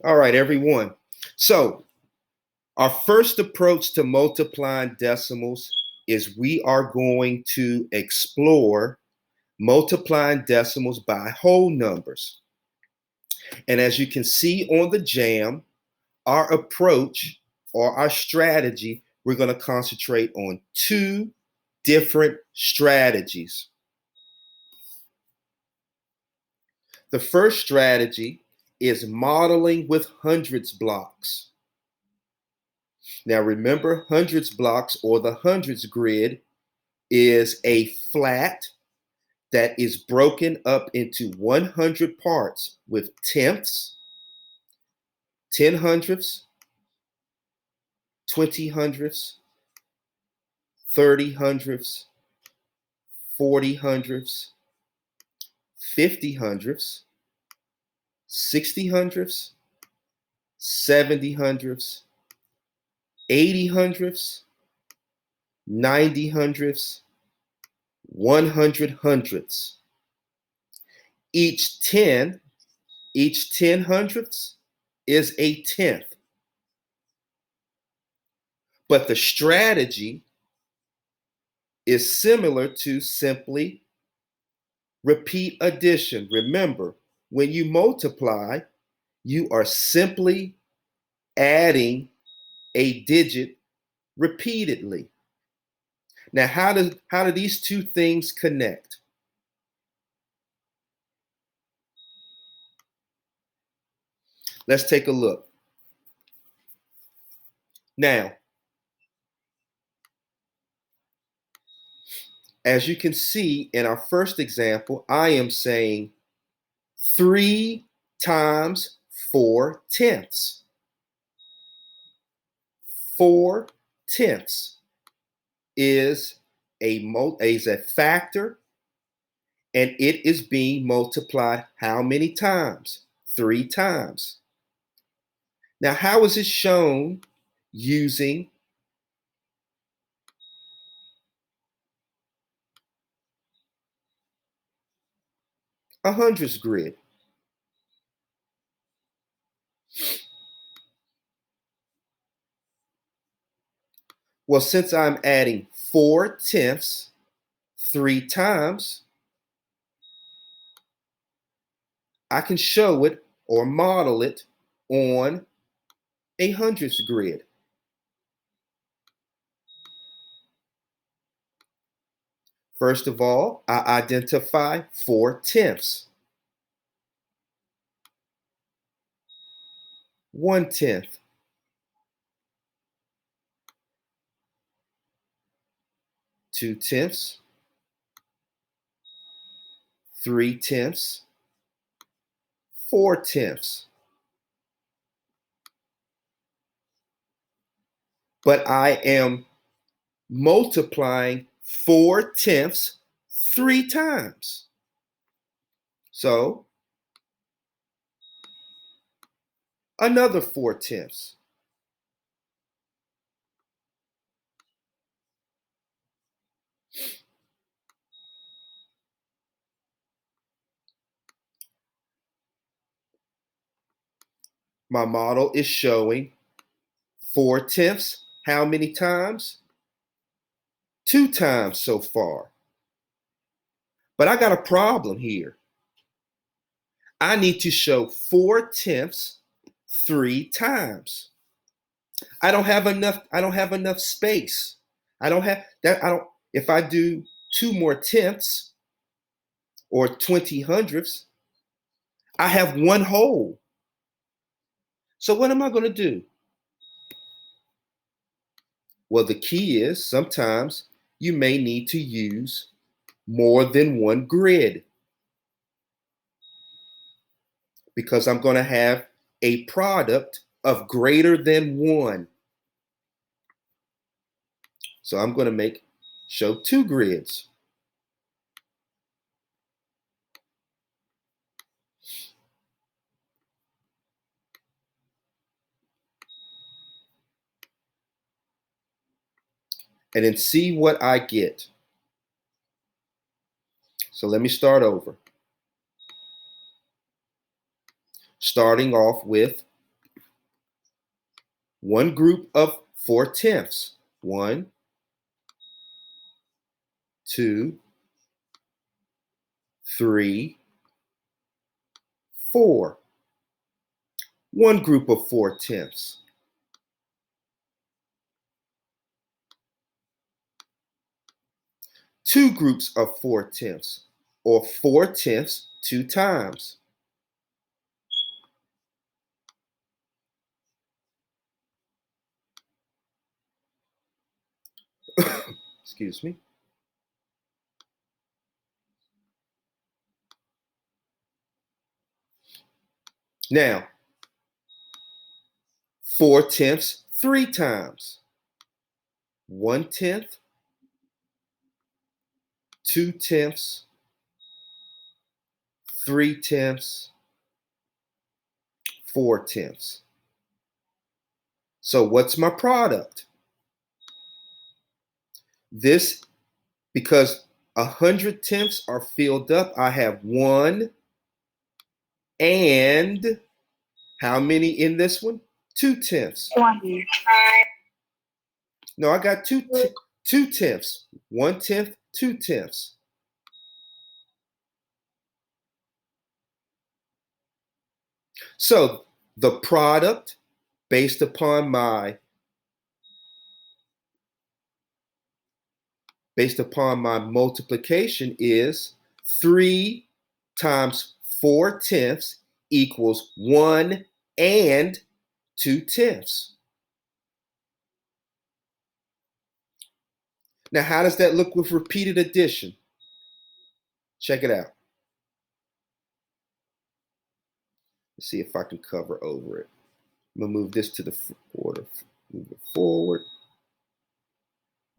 All right, everyone. So, our first approach to multiplying decimals is we are going to explore multiplying decimals by whole numbers. And as you can see on the JAM, our approach or our strategy, we're going to concentrate on two different strategies. The first strategy is modeling with hundreds blocks. Now remember, hundreds blocks or the hundreds grid is a flat that is broken up into 100 parts with tenths, 10 hundredths, 20 hundredths, 30 hundredths, 40 hundredths, 50 hundredths, 60 hundredths, 70 hundredths, 80 hundredths, 90 hundredths, 100 hundredths. Each 10 hundredths is a tenth. But the strategy is similar to simply repeat addition. Remember, when you multiply, you are simply adding a digit repeatedly. Now, how do these two things connect? Let's take a look. Now, as you can see in our first example, I am saying 3 times 4 tenths. 4 tenths is a factor, and it is being multiplied how many times? 3 times. Now, how is it shown using a hundreds grid? Well, since I'm adding 4 tenths 3 times, I can show it or model it on a hundreds grid. First of all, I identify 4 tenths. 1 tenth. 2 tenths. 3 tenths. 4 tenths. But I am multiplying 4 tenths 3 times. So another 4 tenths. My model is showing 4 tenths how many times? 2 times so far. But I got a problem here. I need to show 4 tenths 3 times. I don't have enough space. I don't have that. If I do 2 more tenths or 20 hundredths, I have 1 whole. So what am I going to do? Well, the key is sometimes you may need to use more than one grid because I'm going to have a product of greater than 1. So I'm going to show 2 grids. And then see what I get. So let me start over. Starting off with one group of 4/10. 1, 2, 3, 4. One group of 4/10. Two groups of 4/10, or 4/10 two times. Excuse me. Now, 4/10 three times. 1/10, 2/10, 3/10, 4/10. So what's my product? This, because 100/10 are filled up, I have 1 and how many in this one? 2/10. 20. No, I got 2/10. 1/10, 2/10. So the product based upon my multiplication is 3 times 4/10 equals 1 and 2/10. Now, how does that look with repeated addition? Check it out. Let's see if I can cover over it. I'm going to move this to the order. Move it forward.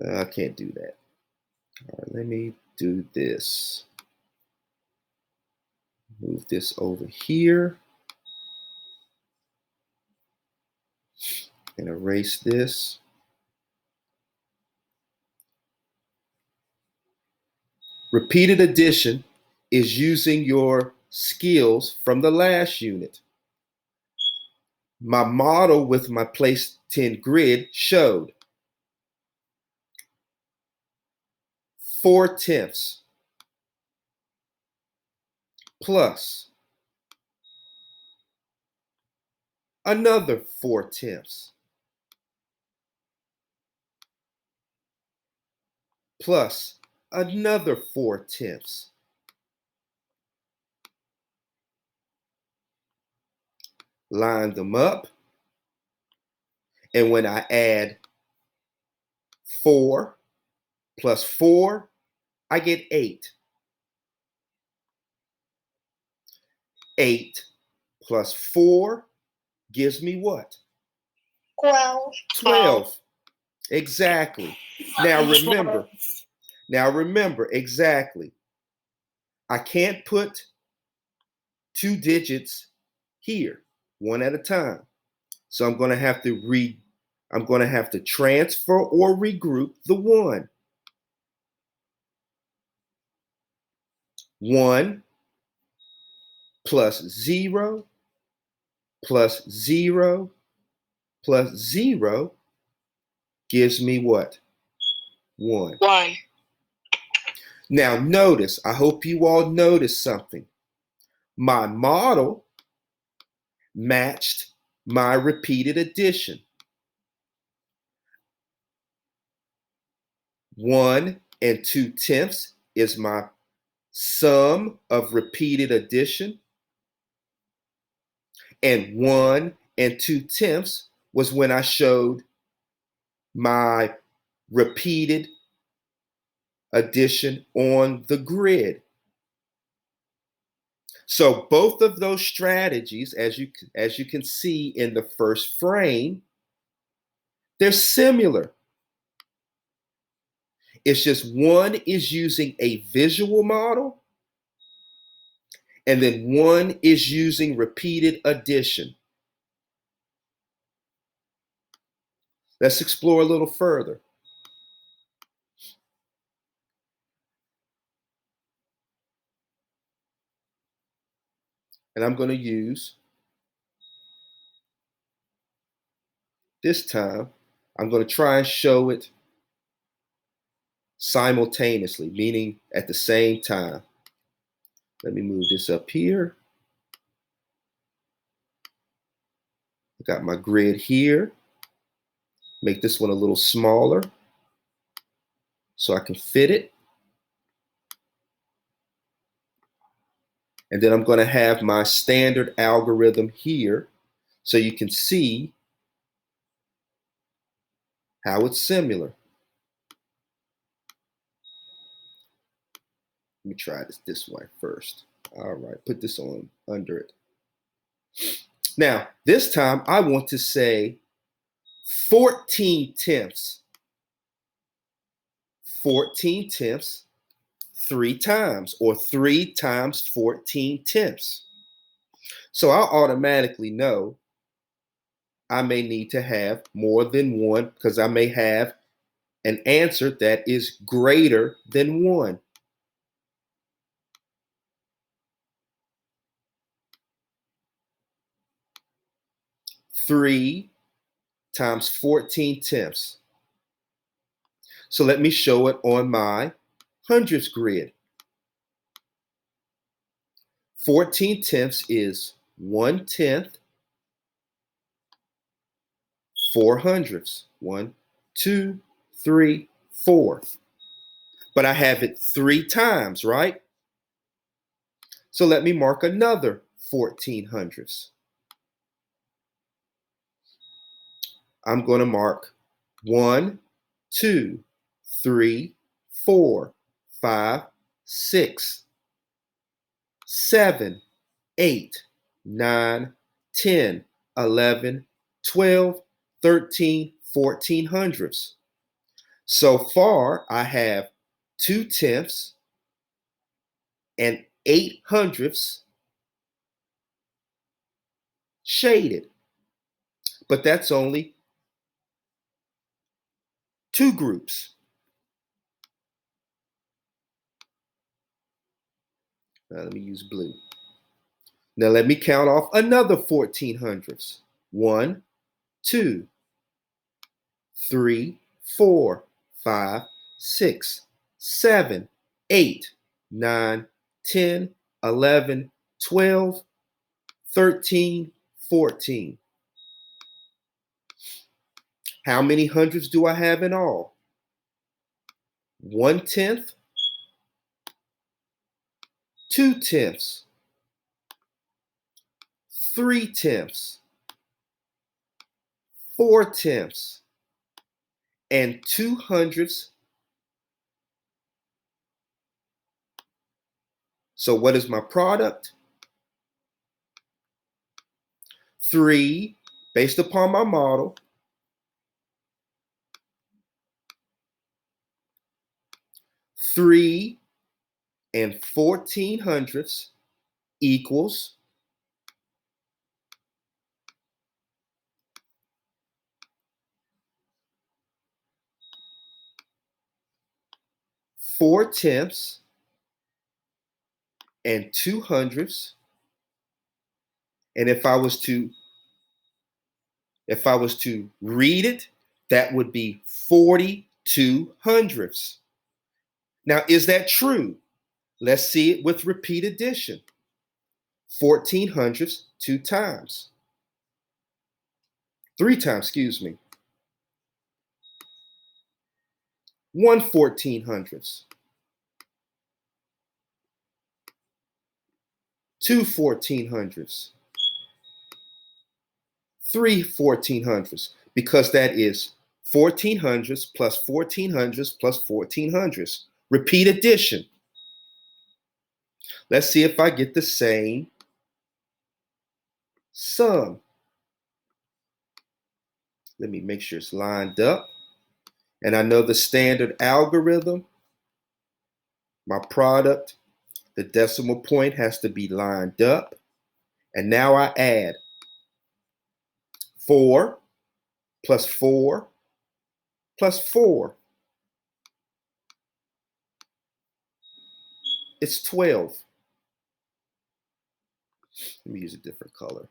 I can't do that. All right, let me do this. Move this over here. And erase this. Repeated addition is using your skills from the last unit. My model with my place 10 grid showed 4/10 plus another 4/10 plus another 4/10. Line them up. And when I add 4 plus 4, I get 8. 8 plus 4 gives me what? 12. 12. Exactly. Now remember, exactly. I can't put 2 digits here, one at a time. So I'm going to have to transfer or regroup the 1. 1 plus 0 plus 0 plus 0 gives me what? 1. 1. Now notice, I hope you all notice something. My model matched my repeated addition. 1 and 2/10 is my sum of repeated addition. And 1 and 2/10 was when I showed my repeated addition on the grid. So both of those strategies, as you can see in the first frame, they're similar. It's just one is using a visual model, and then one is using repeated addition. Let's explore a little further. And I'm going to use this time, I'm going to try and show it simultaneously, meaning at the same time. Let me move this up here. I got my grid here. Make this one a little smaller so I can fit it. And then I'm going to have my standard algorithm here so you can see how it's similar. Let me try this way first. All right, put this on under it. Now, this time I want to say 14 tenths. 14 tenths 3 times, or 3 times 14 tenths. So I'll automatically know I may need to have more than one because I may have an answer that is greater than 1. Three times 14 tenths. So let me show it on my hundredths grid. 14 tenths is 1/10, 4 hundredths. 1, 2, 3, 4. But I have it 3 times, right? So let me mark another 14 hundredths. I'm going to mark 1, 2, 3, 4, 5, 6, 7, 8, 9, 10, 11, 12, 13, 14 hundredths. So far, I have 2 tenths and 8 hundredths shaded. But that's only 2 groups. Now let me use blue. Now let me count off another 14 hundredths. 1, 2, 3, 4, 5, 6, 7, 8, 9, 10, 11, 12, 13, 14. How many hundredths do I have in all? 1/10, 2 tenths, 3 tenths, 4 tenths, and 2 hundredths. So what is my product? 3, based upon my model, 3 and 14 hundredths equals 4 tenths and 2 hundredths. And if I was to read it, that would be 42 hundredths. Now, is that true? Let's see it with repeat addition. 14 hundredths 2 times. 3 times, excuse me. 1 14 hundredths. 2 14 hundredths. 3 14 hundredths, because that is 14 hundredths plus 14 hundredths plus 14 hundredths. Repeat addition. Let's see if I get the same sum. Let me make sure it's lined up. And I know the standard algorithm, my product, the decimal point has to be lined up. And now I add 4 plus 4 plus 4. It's 12. Let me use a different color.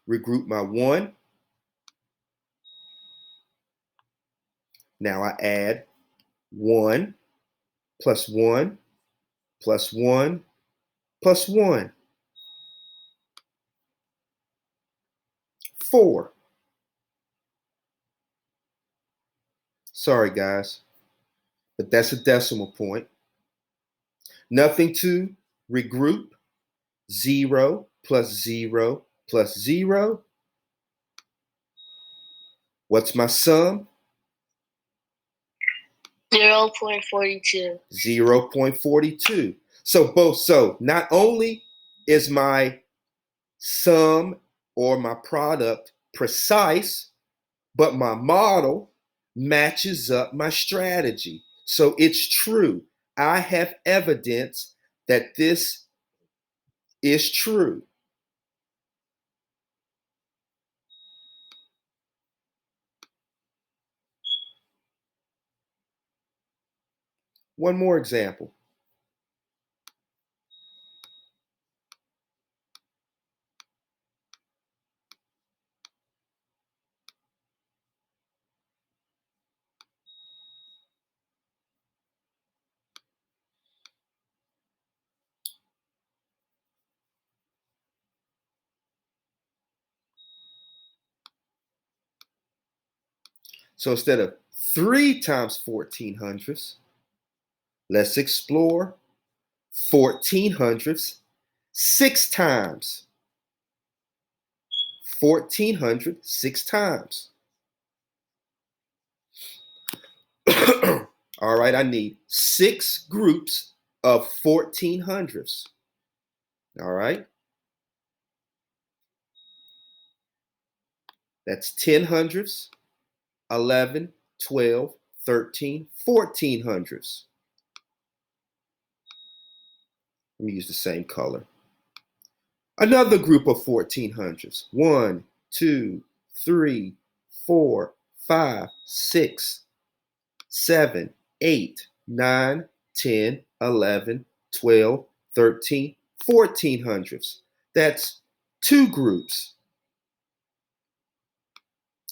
regroup my 1. Now I add 1 plus 1 plus 1 plus 1. 4. Sorry, guys, but that's a decimal point. Nothing to regroup. 0 plus 0 plus 0. What's my sum? 0.42. 0.42. So not only is my sum or my product precise, but my model matches up my strategy. So it's true. I have evidence that this is true. One more example. So instead of 3 times 1400ths, let's explore 1400ths 6 times. 1400 6 times. All right, I need 6 groups of 1400ths. All right. That's 10 hundredths, 11, 12, 13, 1400ths. Let me use the same color. Another group of 1400ths. 1, 2, 3, 4, 5, 6, 7, 8, 9, 10, 11, 12, 13, 1400ths. That's 2 groups.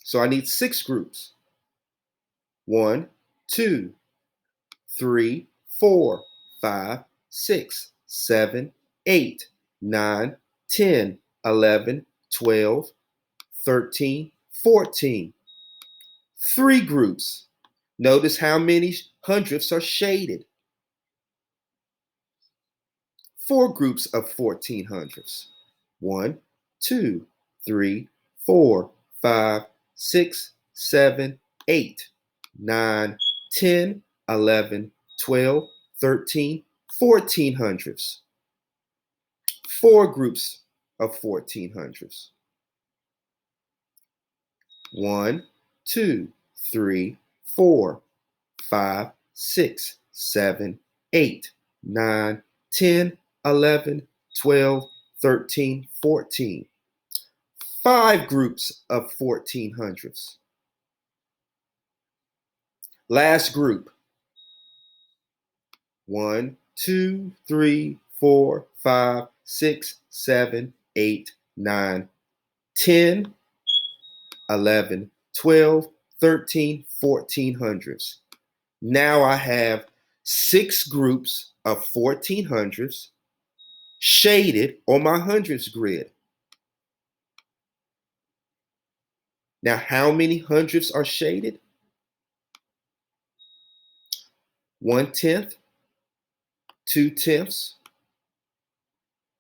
So I need 6 groups. 1, 2, 3, 4, 5, 6, 7, 8, 9, 10, 11, 12, 13, 14. 3 groups. Notice how many hundredths are shaded. 4 groups of 1400ths. 1, 2, 3, 4, 5, 6, 7, 8, 9, 10, 11, 12, 13, 1400ths. 4 groups of 1400ths. 1, 2, 3, 4, 5, 6, 7, 8, 9, 10, 11, 12, 13, 14. 5 groups of 1400ths. Last group. 1, 2, 3, 4, 5, 6, 7, 8, 9, 10, 11, 12, 13, 1400ths. Now I have 6 groups of 1400ths shaded on my hundredths grid. Now, how many hundredths are shaded? 1/10, 2/10,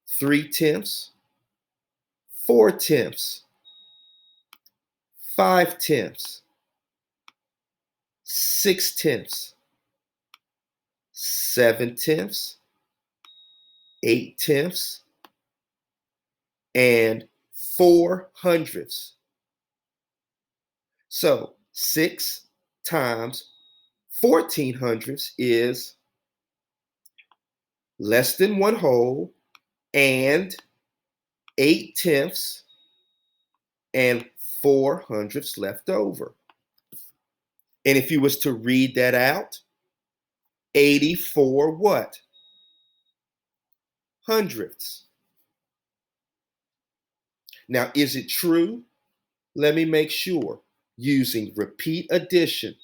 3/10, 4/10, 5/10, 6/10, 7/10, 8/10, and 400ths. So 6 times 1400ths is less than 1 whole and 8/10 and 400ths left over. And if you was to read that out, 84 what? Hundredths. Now, is it true? Let me make sure. Using repeat addition.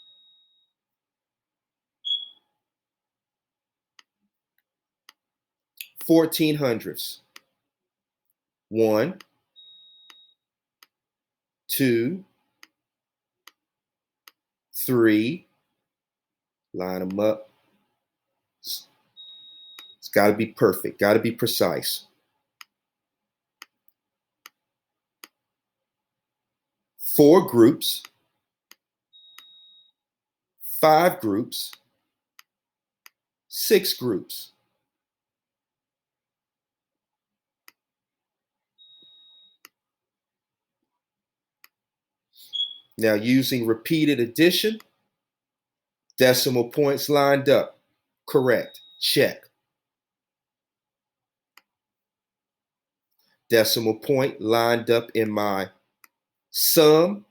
Fourteen hundredths. 1, 2, 3. Line them up. It's got to be perfect. Got to be precise. 4 groups. 5 groups. 6 groups. Now, using repeated addition, decimal points lined up. Correct. Check. Decimal point lined up in my sum.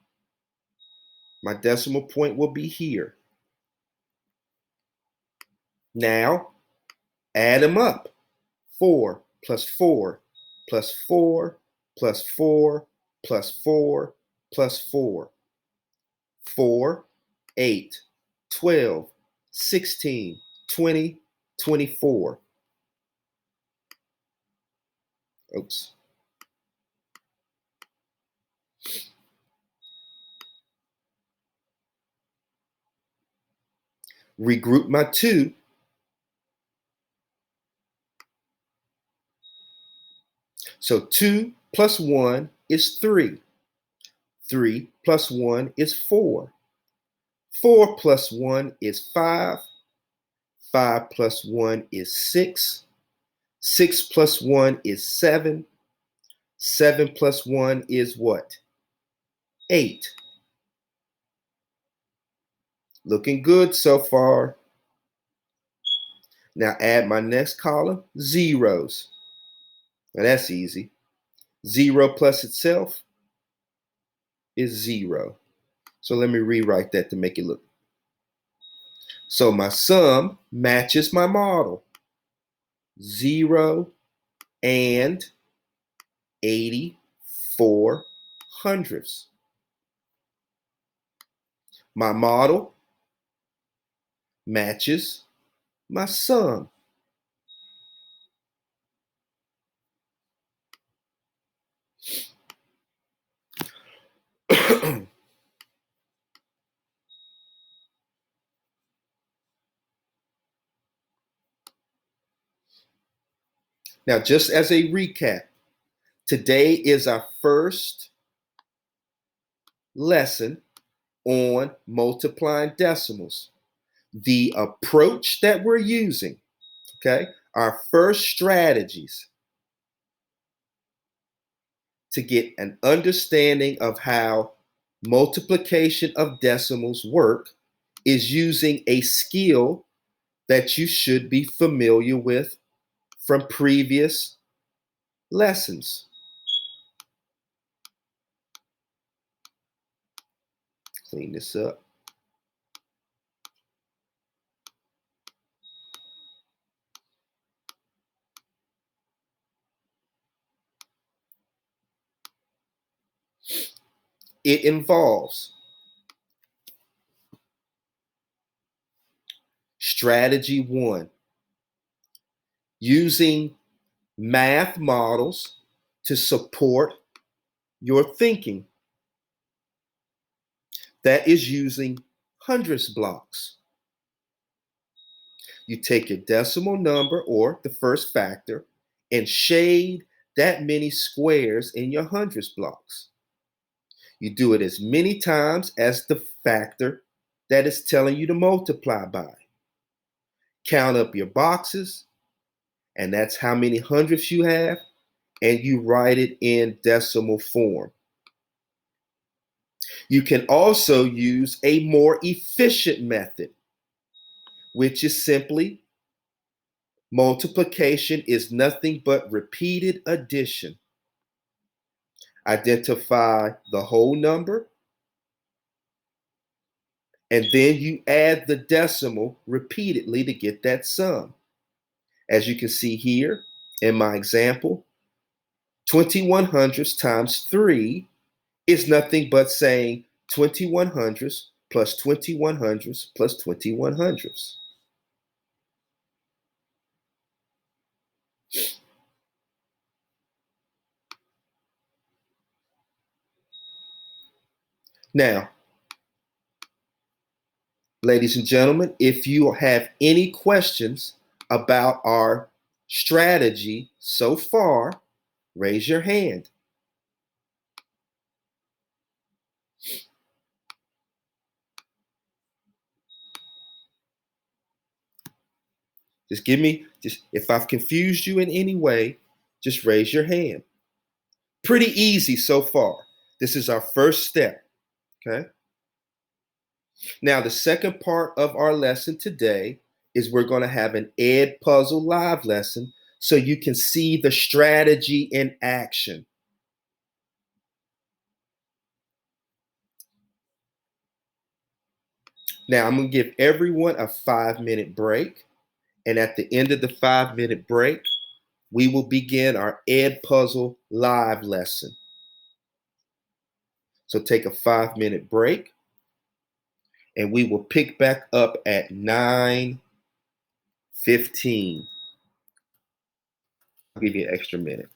My decimal point will be here. Now, add them up. 4 plus 4 plus 4 plus 4 plus 4 plus 4. 4, 8, 12, 16, 20, 24. Oops. Regroup my 2. So 2 plus 1 is 3. 3 plus 1 is 4. 4 plus 1 is 5. 5 plus 1 is 6. 6 plus 1 is 7. 7 plus 1 is what? 8. Looking good so far. Now add my next column, zeros. Now that's easy. 0 plus itself is 0. So let me rewrite that to make it look. So my sum matches my model. 0 and 84 hundredths. My model matches my sum. Now, just as a recap, today is our first lesson on multiplying decimals. The approach that we're using, okay, our first strategies to get an understanding of how multiplication of decimals work is using a skill that you should be familiar with from previous lessons. Clean this up. It involves strategy 1, using math models to support your thinking. That is using hundredths blocks. You take your decimal number or the first factor and shade that many squares in your hundredths blocks. You do it as many times as the factor that is telling you to multiply by. Count up your boxes, and that's how many hundredths you have, and you write it in decimal form. You can also use a more efficient method, which is simply multiplication is nothing but repeated addition. Identify the whole number, and then you add the decimal repeatedly to get that sum. As you can see here in my example, 2100s times 3 is nothing but saying 2100s plus 2100s plus 2100s. Now, ladies and gentlemen, if you have any questions about our strategy so far, raise your hand. Just if I've confused you in any way, just raise your hand. Pretty easy so far. This is our first step, okay? Now, the second part of our lesson today is we're going to have an Edpuzzle live lesson so you can see the strategy in action. Now, I'm going to give everyone a 5-minute break. And at the end of the 5-minute break, we will begin our Edpuzzle live lesson. So take a 5-minute break, and we will pick back up at 9:15. I'll give you an extra minute.